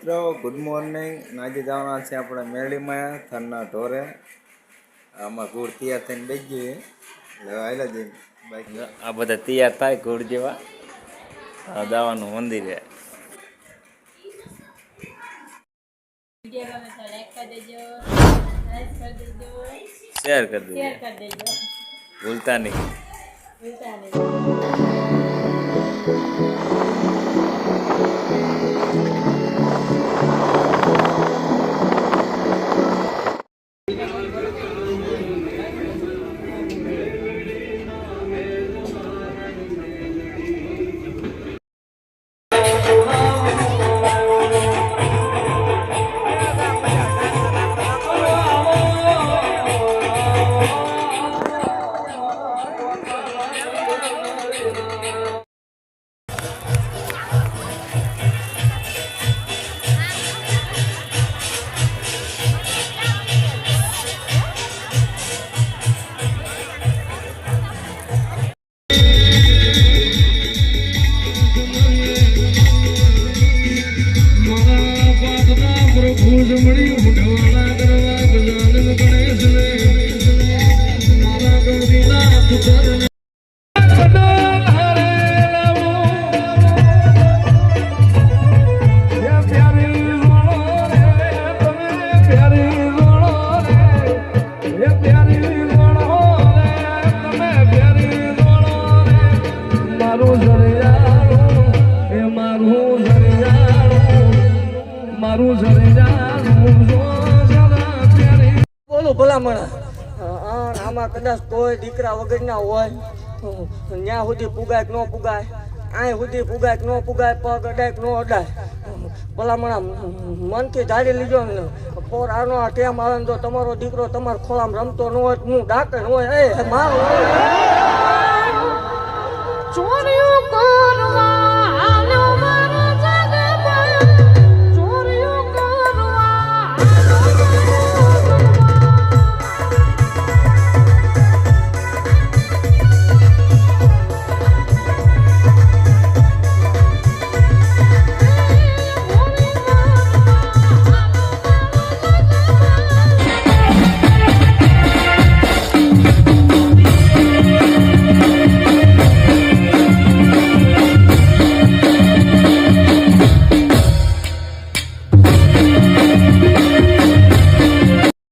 મિત્રો, good morning. આજે જવાના છે આપણે મેળીમાં થરના ઢોરે. આમાં ગુડ તૈયાર થઈને બેસી જઈએ એટલે હાલા જઈએ બાઈક. આ બધા તૈયાર થાય ગુડ જેવા જવાનું મંદિરે. શેર કરી દેજો, ભૂલતા નહીં. બોલું ભલામણ આમાં કદાચ કોઈ દીકરા વગરના હોય ત્યાં સુધી પુગાય કે ન પુગાય, અહીં સુધી પુગાય કે ન પુગાય, પગ અડાય કે ન અડાય. ભલામણ મનથી ધારી લીધો ને પોર આનો આ ટેમ આવે તો તમારો દીકરો તમારા ખોળામાં રમતો ન હોય, હું ડાકે ન હોય એ મારો